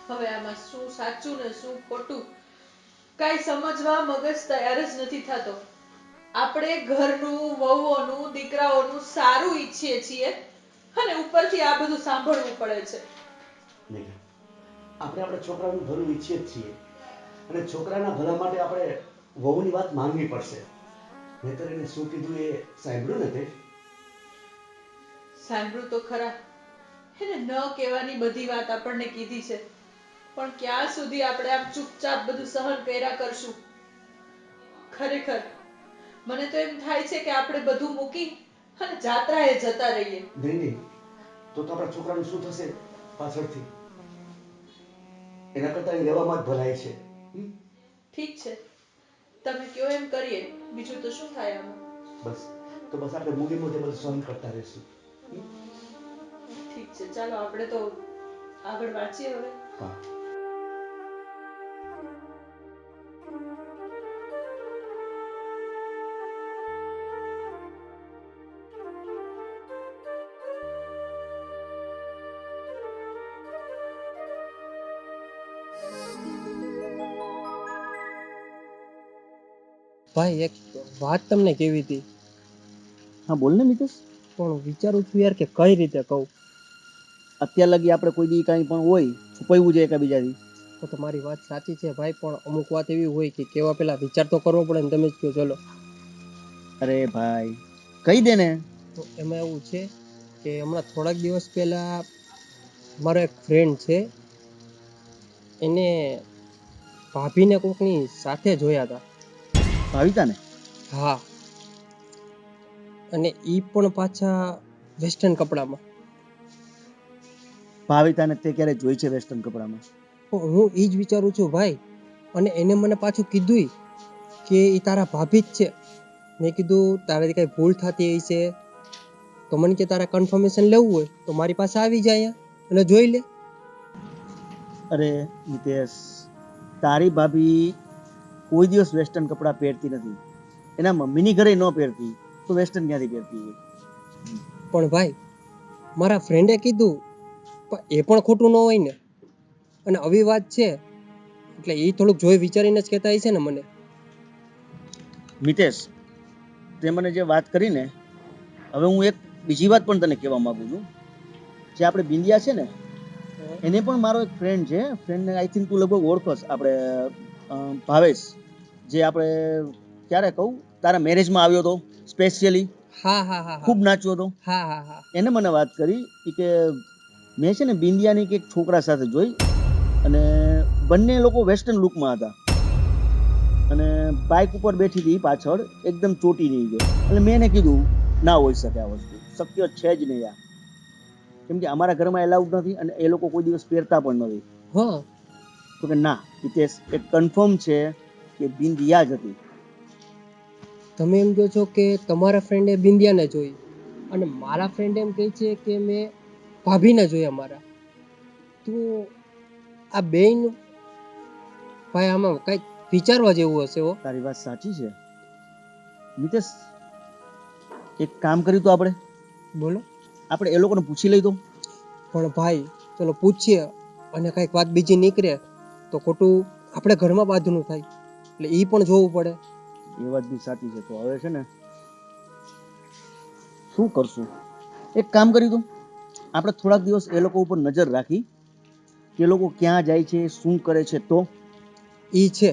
હવે આમાં શું સાચું ને શું ખોટું કાંઈ સમજવા મગજ તૈયાર જ નથી થતો. આપણે ઘરનું, વહુઓનું, દીકરાઓનું સારું ઈચ્છીએ છીએ અને ઉપરથી આ બધું સાંભળવું પડે છે. નહીં, આપણે આપણા છોકરાનું ભલું ઈચ્છીએ જ છીએ અને છોકરાના ભલા માટે આપણે વહુની વાત માંગવી પડશે. નહીંતર એને શું કીધું એ સાંભળ્યું ને તે? સાંભળ્યું તો ખરા. એને ન કહેવાની બધી વાત આપણને કીધી છે, પણ ક્યાં સુધી આપણે આમ ચૂપચાપ બધું સહન કર્યા કરશું? ખરેખર મને તો એમ થાય છે કે આપણે બધું મૂકી અને જાત્રાએ જતા રહીએ. નહીં નહીં, તો આપણા છોકરાનું શું થશે પાછળથી? એના કરતાં અહીં રહેવામાં જ ભલાઈ છે. ઠીક છે, તમે કયો એમ કરીએ. બીજું તો શું થાય આમાં? બસ આપણે મૂડી મોઢે બધું સહન કરતા રહીશું. ઠીક છે, ચાલો આપણે તો આગળ વાંચીએ હવે. હા. ભાઈ એક વાત તમને કેવી હતી. હા બોલ ને મિતેશ. પણ વિચારું છું યાર કે કઈ રીતે કહું. અત્યાર લગી આપણે કોઈ દી કાંઈ પણ હોય છુપાવ્યું છે એકબીજાથી. તો તમારી વાત સાચી છે ભાઈ, પણ અમુક વાત એવી હોય કે કેવા પેલા વિચાર તો કરવો પડે ને. તમે જ કહો ચલો. અરે ભાઈ કહી દે ને. તો એમાં એવું છે કે હમણાં થોડાક દિવસ પહેલા મારો એક ફ્રેન્ડ છે, એને ભાભીને કોકની સાથે જોયા હતા. ભાવિકાને? હા, અને ઈ પણ પાછા વેસ્ટર્ન કપડામાં. ભાવિકાને તે ક્યારે જોઈ છે વેસ્ટર્ન કપડામાં? હું એ જ વિચારું છું ભાઈ. અને એને મને પાછું કીધું કે એ તારા ભાભી જ છે. મેં કીધું તારાથી કઈ ભૂલ થતી હશે તો મને કે તારા કન્ફર્મેશન લેવું હોય તો મારી પાસે આવી જાય અહીંયા અને જોઈ લે. અરે મિતેશ, તારી ભાભી કોઈ દિવસ વેસ્ટર્ન કપડાં પહેરતી નથી. એના મમ્મીની ઘરે ન પહેરતી તો વેસ્ટર્ન ક્યાંથી પહેરતી હોય? પણ ભાઈ મારા ફ્રેન્ડે કીધું, પણ એ પણ ખોટું ન હોય ને. અને આવી વાત છે એટલે એ થોડુંક જોઈ વિચારીને જ કહેતા હશે ને મને. મિતેશ, તે મને જે વાત કરી ને, હવે હું એક બીજી વાત પણ તને કહેવા માંગુ છું. જે આપણે બિંદિયા છે ને, એને પણ મારો એક ફ્રેન્ડ છે. ફ્રેન્ડને આઈ થિંક તું લગભગ ઓળખસ. આપણે ભાવેશ, જે આપણે ક્યારે કહું તારા મેરેજમાં આવ્યો હતો સ્પેશિયલી. હા હા હા ખૂબ નાચ્યો હતો. હા હા હા. એને મને વાત કરી કે મેં છે ને બિંદિયાની કે એક છોકરા સાથે જોઈ અને બંને લોકો વેસ્ટર્ન લુકમાં હતા અને બાઇક ઉપર બેઠી હતી પાછળ, એકદમ ચોટી નહીં ગઈ. એટલે મેં એને કીધું ના હોઈ શકે, આ વસ્તુ શક્ય છે જ નહીં. આ કેમ કે અમારા ઘરમાં એલાઉડ નથી અને એ લોકો કોઈ દિવસ પહેરતા પણ નથી. હા. તો કે ના હિતેશ, એક કન્ફર્મ છે કે બિંદિયા જ હતી. તમે એમ કહો છો કે તમારા ફ્રેન્ડે બિંદિયાને જોઈ અને મારા ફ્રેન્ડ એમ કહે છે કે મેં ભાભીને જોયા મારા. તો આ બેન ભાઈ આમાં કંઈક વિચારવા જેવું હશે. તારી વાત સાચી છે મિતેશ. એક કામ કર્યું તો આપણે બોલો. આપણે એ લોકોને પૂછી લઈ તો. પણ ભાઈ ચલો પૂછીએ અને કંઈક વાત બીજી નીકળે તો ખોટું આપણે ઘરમાં બાંધનું થાય, એટલે એ પણ જોવું પડે. એ વાત બી સાચી છે. તો હવે છે ને શું કરશું? એક કામ કર્યું તું, આપણે થોડાક દિવસ એ લોકો ઉપર નજર રાખી કે લોકો ક્યાં જાય છે, શું કરે છે. તો એ છે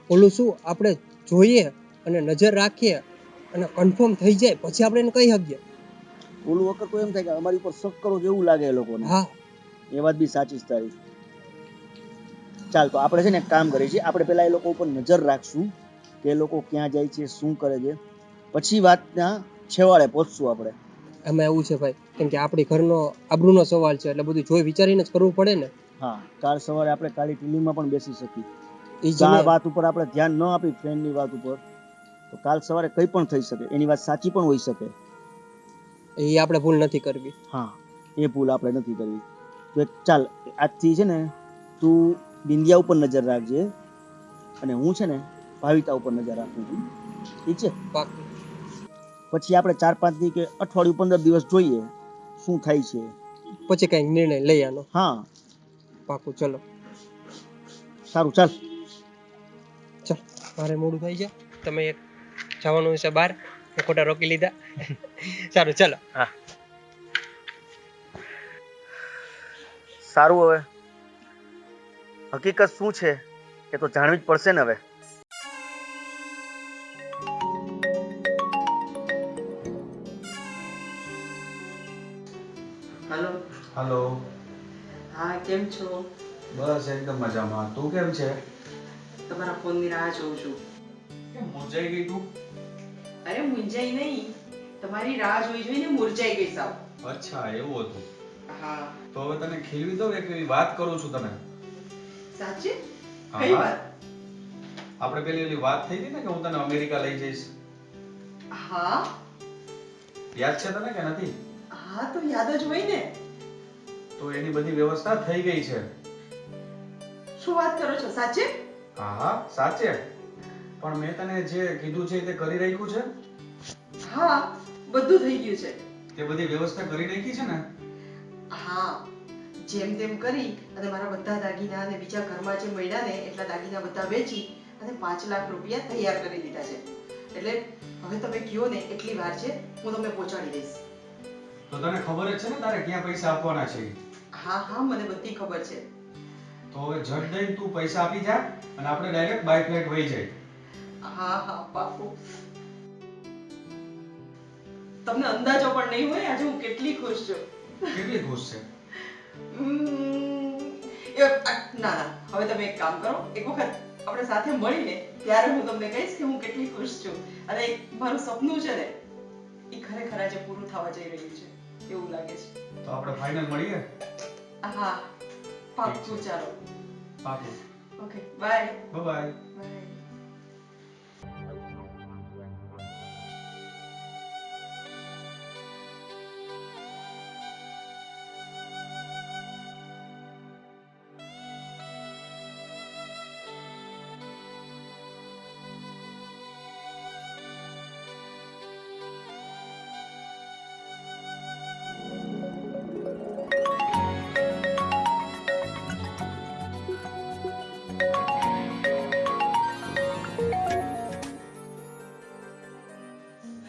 ઓલું શું આપણે જોઈએ અને નજર રાખીએ અને કન્ફર્મ થઈ જાય પછી આપણે એને કહી શકીએ. ઓલું વખત તો એમ થાય કે અમારી ઉપર શક કરો જેવું લાગે એ લોકોને. હા, એ વાત બી સાચી જ તારી. ચાલ તો આપણે છે ને એક કામ કરીએ છીએ, આપણે પેલા એ લોકો ઉપર નજર રાખશું કે એ લોકો ક્યાં જાય છે, શું કરે છે, પછી વાતના છેવાડે પહોંચશું આપણે. એમાં એવું છે ભાઈ, કેમ કે આપણી ઘરનો આબરૂનો સવાલ છે એટલે બધું જોઈ વિચારીને જ કરવું પડે ને. હા, કાલ સવારે આપણે કાળી ટીલીમાં પણ બેસી શકીએ. એ આ જ વાત ઉપર આપણે ધ્યાન ન આપી ફ્રેન્ડની વાત ઉપર તો કાલ સવારે કંઈ પણ થઈ શકે. એની વાત સાચી પણ હોઈ શકે. એ આપણે ભૂલ નથી કરવી. હા, એ ભૂલ આપણે નથી કરવી. તો ચાલ આજથી છે ને તું બિંદિયા ઉપર નજર રાખજે અને હું છે ને ભાવિકા ઉપર નજર રાખું છું. ઠીક છે? પાક્કું. પછી આપણે 4-5 દી કે અઠવાડિયું 15 દિવસ જોઈએ શું થાય છે. પછી કંઈક નિર્ણય લઈ આનો. હા, પાકું ચલો. સારું ચાલ. ચાલ મારે મોડું થઈ છે, તમે એક જવાનું છે બહાર, મેં ખોટા રોકી લીધા. સારું ચલો. હા સારું, હવે હકીકત શું છે એ તો જાણવી જ પડશે ને હવે. હેલો. હાલો. હા, કેમ છો? બસ એકદમ મજામાં. તું કેમ છે? તમારા ફોનની રાહ જોઉં છું. કેમ મૂંઝાઈ ગઈ તું? અરે મૂંઝાઈ નહીં, તમારી રાહ જોઈને મૂર્છાઈ ગઈ સાવ. અચ્છા એવું હતું. હા. તો હવે તને ખીલવી દઉં એક એવી વાત કરું છું તને. સાચે? હા, કઈ હા. વાત? આપણે પેલી ઓલી વાત થઈ હતી ને કે હું તને અમેરિકા લઈ જઈશ. હા. યાદ છે તને કે નથી? હા તો યાદ જ હોય ને. તો એની બધી વ્યવસ્થા થઈ ગઈ છે. શું વાત કરો છો? સાચે? હા હા સાચે. પણ મેં તને જે કીધું છે તે કરી રાખ્યું છે? હા, બધું થઈ ગયું છે. તે બધી વ્યવસ્થા કરી રાખી છે ને? હા, જેમ તેમ કરી અને મારા બધા દાગીના અને બીજા ઘરમાં જે મળ્યા ને એટલા દાગીના બધા વેચી અને 5 લાખ રૂપિયા તૈયાર કરી દીધા છે. એટલે હવે તમે કયો ને એટલી વાર છે, હું તમને પહોંચાડી દઈશ. તો તને ખબર જ છે ને તારે ક્યાં પૈસા આપવાના છે? હા હા, મને બધી ખબર છે. તો હવે ઝટ દઈને તું પૈસા આપી જા અને આપણે ડાયરેક્ટ બાય ફ્લાઇટ વહી જાય. હા હા, પાકું. તમને અંદાજો પણ નહીં હોય આજે હું કેટલી ખુશ છું. કેટલી ખુશ છે? ના ના, હવે તમે એક કામ કરો, એક વખત આપણે સાથે મળીને ત્યારે હું તમને કહીશ કે હું કેટલી ખુશ છું અને મારું સપનું છે ને એ ખરેખર આજે પૂરું થવા જઈ રહ્યું છે એવું લાગે છે. તો આપણે ફાઇનલ મળીએ. હા, પાક્કું. ચાલો. પાકું. Okay, bye. Bye. Bye.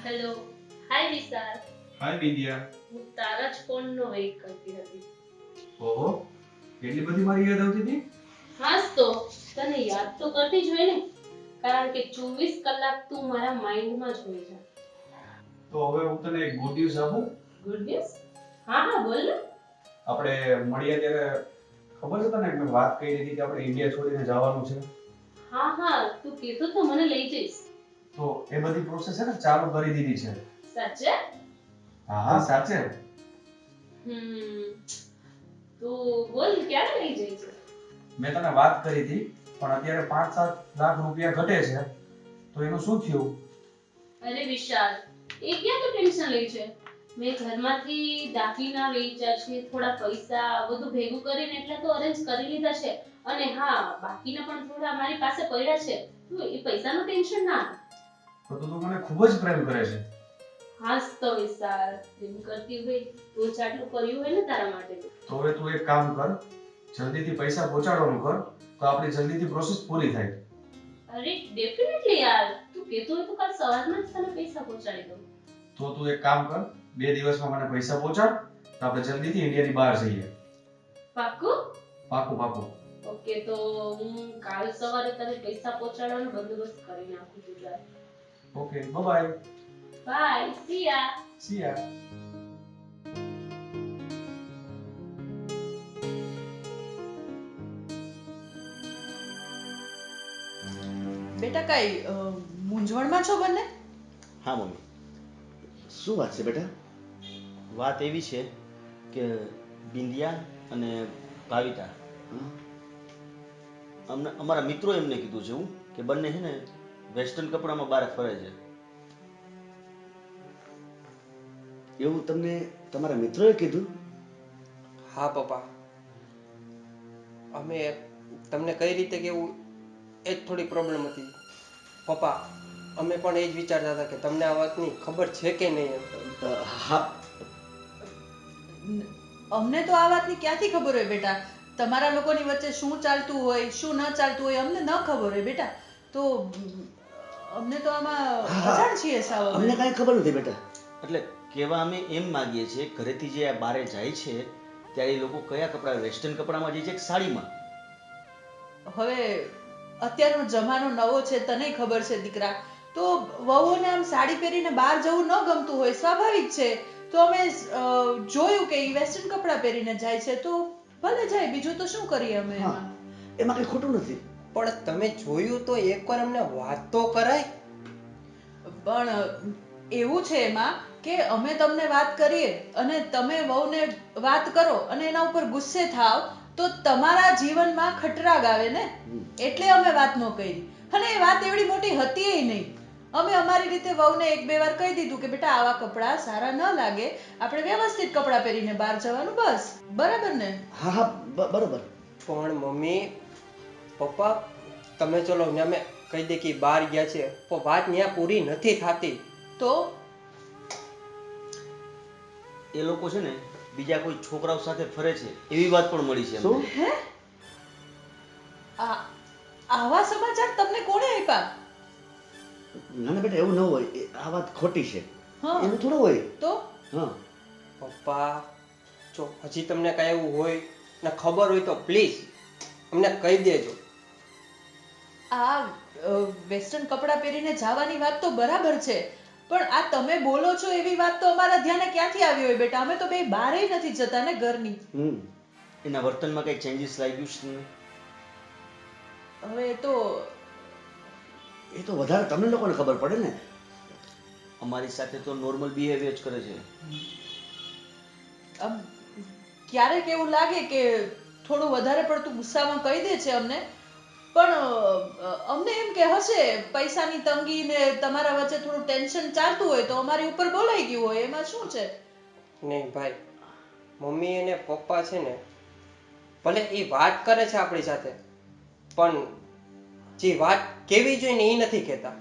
Hello, hi Vishal. Hi Vidya. હું તારા જ ફોનનો વેઇટ કરતી હતી. ઓહો, કેટલી બધી મારી યાદ આવતી હતી? હાસ તો તને યાદ તો કરતી જ હોય ને, કારણ કે 24 કલાક તું મારા માઇન્ડમાં જ હોય છે. તો હવે હું તને એક ગુડ ન્યૂઝ આપું. Good news? હા હા, બોલ ને. આપણે મળીએ ત્યારે ખબર છે તને મેં વાત કરી હતી કે આપણે ઇન્ડિયા છોડીને જવાનું છે. હા હા, તું કીધું તો મને લઈ જઈશ. તો એ બધી પ્રોસેસ છે ને ચાલુ કરી દીધી છે. સાચે? હા હા સાચે. તું બોલ ક્યારે લઈ જઈશ? મેં તને વાત કરી હતી પણ અત્યારે 5-7 લાખ રૂપિયા ઘટે છે તો એનું શું થયું? અરે વિશાલ, એ ક્યાં તું ટેન્શન લે છે? મેં ઘરમાંથી દાગીના વેચ્યા છે, થોડા પૈસા બધું ભેગું કરીને એટલે તો અરેન્જ કરી લીધા છે. અને હા, બાકીના પણ થોડા મારી પાસે પડ્યા છે. તું એ પૈસાનું ટેન્શન ના લે. તો તું મને ખૂબ જ પ્રેમ કરે છે. હાસ તો વિશાલ, પ્રેમ કરતી હોય તો જ આટલું કર્યું હોય ને તારા માટે. તો હવે તું એક કામ કર, જલ્દીથી પૈસા પહોંચાડવાનું કર તો આપણી જલ્દીથી પ્રોસેસ પૂરી થાય. અરે ડેફિનેટલી યાર, તું કહેતો હોય તો કાલ સવારમાં જ તને પૈસા પહોંચાડી દઉં. તો તું એક કામ કર, 2 દિવસમાં મને પૈસા પહોંચાડ તો આપણે જલ્દીથી ઇન્ડિયાની બહાર જઈએ. પાક્કું? પાકું પાકું. ઓકે, તો હું કાલ સવારે તને પૈસા પહોંચાડવાનો બંદોબસ્ત કરી નાખું છું. Okay, bye. Bye, see ya. See ya. બેટા કઈ મૂંઝવણમાં છો બંને? હા મમ્મી. શું વાત છે બેટા? વાત એવી છે કે બિંદિયા અને ભાવિતા અમારા મિત્રો એમને કીધું છે હું કે બંને છે ને વેસ્ટર્ન કપડામાં બહાર ફરે છે. એવું તમને તમારા મિત્રોએ કીધું? હા પપ્પા, અમે તમને કઈ રીતે કેવું એ જ થોડી પ્રોબ્લેમ હતી પપ્પા. અમે પણ એ જ વિચારતા હતા કે તમને આ વાતની ખબર છે કે નહીં એમ. હા. અમને તો આ વાતની ક્યાંથી ખબર હોય બેટા? તમારા લોકોની વચ્ચે શું ચાલતું હોય શું ન ચાલતું હોય અમને ન ખબર હોય બેટા. તો અમને તો આમાં હા. અજાણ છીએ સાવ અમે. અમને કાંઈ ખબર નથી બેટા. એટલે કહેવા અમે એમ માગીએ છીએ ઘરેથી જે આ બારે જાય છે ત્યારે એ લોકો કયા કપડાં વેસ્ટર્ન કપડામાં જાય છે કે સાડીમાં? હવે અત્યારનો જમાનો નવો છે તને ખબર છે દીકરા. તો વહુઓને આમ સાડી પહેરીને બહાર જવું ન ગમતું હોય સ્વાભાવિક છે. તો અમે જોયું કે ઈ વેસ્ટર્ન કપડાં પહેરીને જાય છે તો ભલે જાય, બીજું તો શું કરીએ અમે હા એમાં. એમાં કંઈ ખોટું નથી. પણ તમે જોયું તો એકવાર અમને વાત તો કરાય. પણ એવું છે એમાં કે અમે તમને વાત કરીએ અને તમે વહુને વાત કરો અને એના ઉપર ગુસ્સે થાવ તો તમારા જીવનમાં ખટરાગ આવે ને. એટલે અમે વાત ન કરી. અને એ વાત એવડી મોટી હતી નહીં. અમે અમારી રીતે વહુને એક બે વાર કહી દીધું કે બેટા આવા કપડાં સારા ન લાગે, આપણે વ્યવસ્થિત કપડાં પહેરીને બહાર જવાનું, બસ. બરાબર ને? હા હા બરોબર. પણ મમ્મી પપ્પા તમે ચલો ને અમે કહી દે કે બહાર ગયા છે પણ વાત ત્યાં પૂરી નથી થતી. તો એ લોકો છે ને બીજા કોઈ છોકરાઓ સાથે ફરે છે એવી વાત પણ મળી છે શું? અમને. હે આવા સમાચાર તમને કોણે આપ્યા? ના ના બેટા એવું ન હોય. આ વાત ખોટી છે. હા. એવું થોડું હોય. તો હા પપ્પા જો હજી તમને કાંઈ એવું હોય ને ખબર હોય તો પ્લીઝ અમને કહી દેજો. આ વેસ્ટર્ન કપડાં પહેરીને જવાની વાત તો બરાબર છે પણ આ તમે બોલો છો એવી વાત તો અમારા ધ્યાને ક્યાંથી આવી હોય બેટા? અમે તો બે બહારે નથી જતા ને ઘરની. એના વર્તનમાં કઈ ચેન્જીસ લાગ્યું છે તમને? હવે એ તો વધારે તમને લોકોને ખબર પડે ને. અમારી સાથે તો નોર્મલ બિહેવિયર જ કરે છે. આમ ક્યારેક એવું લાગે કે થોડું વધારે પડતું ગુસ્સામાં કહી દે છે અમને, પણ અમને એમ કે હશે પૈસાની તંગી ને તમારા વચ્ચે થોડું ટેન્શન ચાલતું હોય તો અમારી ઉપર બોલાઈ ગયું હોય, એમાં શું છે? નહીં ભાઈ, મમ્મી અને પપ્પા છે ને ભલે એ વાત કરે છે આપણી સાથે પણ જે વાત કેવી જોઈએ ને એ નથી કહેતા.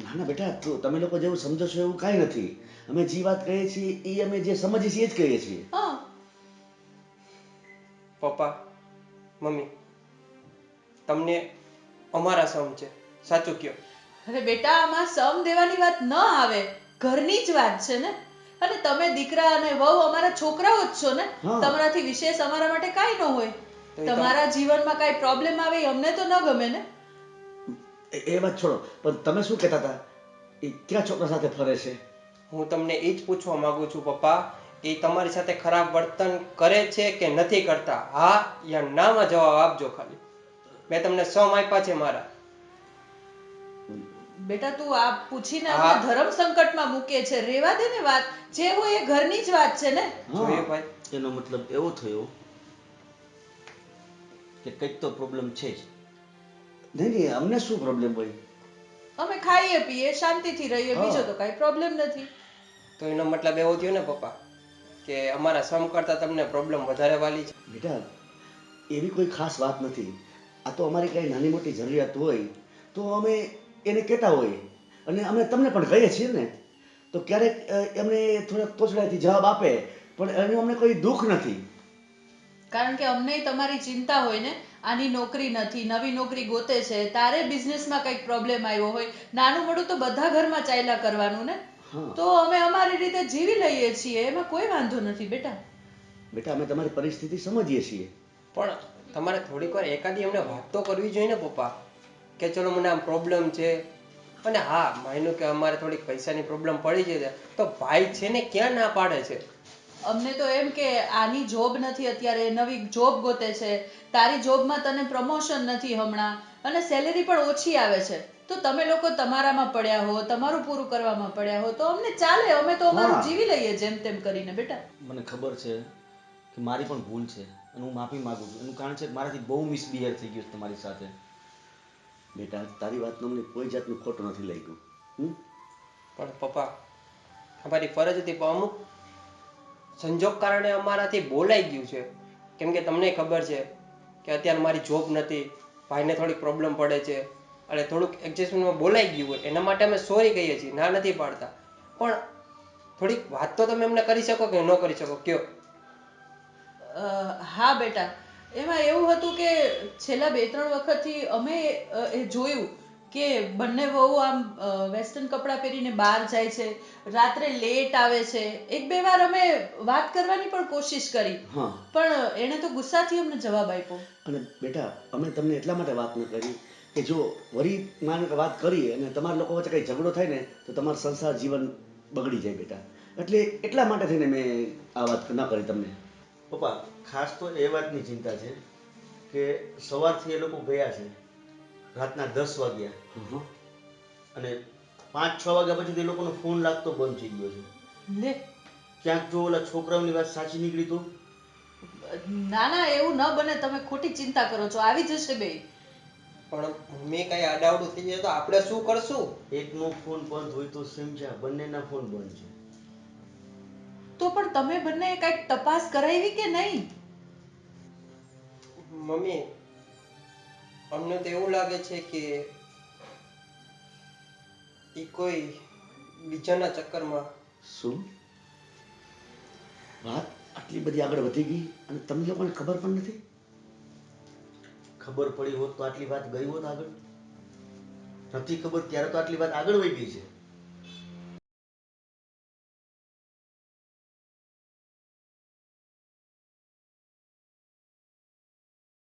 ના ના બેટા તમે લોકો જેવું સમજો છો એવું કાંઈ નથી. અમે જે વાત કહીએ છીએ એ અમે જે સમજીએ છીએ એ જ કહીએ છીએ. હા પપ્પા મમ્મી તમને અમારા સમ છે, સાચું કયો? અરે બેટા આમાં સમ દેવાની વાત ન આવે, ઘરની જ વાત છે ને. અને તમે દીકરા અને વહુ અમારા છોકરાઓ જ છો ને. હા. તમારાથી વિશેષ અમારા માટે કાંઈ ન હોય. તો એ તમારા જીવનમાં કાંઈ પ્રોબ્લેમ આવે એ અમને તો ન ગમે ને. એ વાત છોડો, પણ તમે શું કહેતા હતા? એ ક્યાં છોકરા સાથે ફરે છે? હું તમને એ જ પૂછવા માંગુ છું પપ્પા, એ તમારી સાથે ખરાબ વર્તન કરે છે કે નથી કરતા? હા યા નામાં જવાબ આપજો ખાલી. મેં તમને સમ આપ્યા છે મારા. બેટા તું આ પૂછીને હા. અમને ધર્મ સંકટમાં મૂકે છે. રેવા દે ને વાત, જે હોય એ ઘરની જ વાત છે ને. જોયું ભાઈ? એનો મતલબ એવો થયો કે કંઈક તો પ્રોબ્લેમ છે જ. નહીં નહીં અમને શું પ્રોબ્લેમ હોય? અમે ખાઈએ પીએ શાંતિથી રહીએ, હા. બીજો તો કાંઈ પ્રોબ્લેમ નથી. તો એનો મતલબ એવો થયો ને પપ્પા કે અમારા સમ કરતા તમને પ્રોબ્લેમ વધારે વાલી છે. બેટા એવી કોઈ ખાસ વાત નથી. આ તો અમારી કાંઈ નાની મોટી જરૂરિયાત હોય તો અમે એને કહેતા હોઈએ અને અમે તમને પણ કહીએ છીએ ને. તો ક્યારેક એમને થોડાક તોછડાઈથી જવાબ આપે પણ એનું અમને કોઈ દુઃખ નથી. કારણ કે અમને તમારી ચિંતા હોય ને. આની નોકરી નથી, નવી નોકરી ગોતે છે, તારે બિઝનેસમાં કંઈક પ્રોબ્લેમ આવ્યો હોય, નાનું મોટું તો બધા ઘરમાં ચાલ્યા કરવાનું ને. હા. તો અમે અમારી રીતે જીવી લઈએ છીએ, એમાં કોઈ વાંધો નથી બેટા. બેટા અમે તમારી પરિસ્થિતિ સમજીએ છીએ. પણ તમારે થોડીક વાર એકાદી અમને વાત તો કરવી જોઈએ ને પપ્પા કે ચલો મને આમ પ્રોબ્લેમ છે. અને હા માન્યું કે અમારે થોડીક પૈસાની પ્રોબ્લેમ પડી છે તો ભાઈ છે ને ક્યાં ના પાડે છે. અમને તો એમ કે આની જોબ નથી અત્યારે, નવી જોબ ગોતે છે, તારી જોબમાં તને પ્રમોશન નથી હમણાં અને સેલેરી પણ ઓછી આવે છે, તો તમે લોકો તમારામાં પડ્યા હો, તમારું પૂરું કરવામાં પડ્યા હો તો અમને ચાલે, અમે તો અમારું હા. જીવી લઈએ જેમ તેમ કરીને બેટા. મને ખબર છે કે મારી પણ ભૂલ છે અને હું માફી માગું છું. એનું કારણ છે કે મારાથી બહુ મિસબિહેવ થઈ ગયું છે તમારી સાથે. બેટા તારી વાતનું અમને કોઈ જાતનું ખોટું નથી લાગ્યું. પણ પપ્પા અમારી ફરજ હતી પણ અમુક સંજોગ કારણે અમારાથી બોલાઈ ગયું છે. કેમ કે તમને ખબર છે કે અત્યારે મારી જોબ નથી, ભાઈને થોડીક પ્રોબ્લેમ પડે છે અને થોડુંક એડજસ્ટમેન્ટમાં બોલાઈ ગયું હોય એના માટે અમે સોરી કહીએ છીએ, ના નથી પાડતા. પણ થોડીક વાત તો તમે એમને કરી શકો કે ન કરી શકો કયો? હા બેટા, એમાં એવું હતું કે છેલ્લા 2-3 વખતથી અમે એ જોયું કે બંને વહુ આમ વેસ્ટર્ન કપડાં પહેરીને બહાર જાય છે, રાત્રે લેટ આવે છે. 1-2 વાર અમે વાત કરવાની પણ કોશિશ કરી, હા, પણ એણે તો ગુસ્સાથી અમને જવાબ આપ્યો. અને બેટા અમે તમને એટલા માટે વાત ન કરી કે જો વળી માનો કે વાત કરી અને તમારા લોકો વચ્ચે કંઈ ઝઘડો થાય ને તો તમારું સંસાર જીવન બગડી જાય બેટા. એટલે એટલા માટે થઈને મેં આ વાત ન કરી તમને. પપ્પા ખાસ તો એ વાતની ચિંતા છે કે સવારથી એ લોકો ગયા છે, રાતના 10 વાગ્યા, હં. અને 5-6 વાગ્યા પછી એ લોકોનો ફોન લાગતો બંધ થઈ ગયો છે. લે, ક્યાંક જો ઓલા છોકરાઓની વાત સાચી નીકળી તો? ના ના, એવું ન બને, તમે ખોટી ચિંતા કરો છો, આવી જશે બેય. પણ મમ્મી કઈ આડાવડું થઈ જાય તો આપણે શું કરશું? એકનો ફોન બંધ હોય તો સમજ્યા, બંનેના ફોન બંધ છે. તો પણ તમે બંને કઈક તપાસ કરાવી કે નહીં? મમ્મી, અમને તો એવું લાગે છે કે એ કોઈ બીજાના ચક્કરમાં. શું વાત આટલી બધી આગળ વધી ગઈ અને તમને લોકોને ખબર પણ નથી? ખબર પડી હોત તો આટલી વાત ગઈ હોત આગળ? નથી ખબર ત્યારે તો આટલી વાત આગળ વહી ગઈ છે.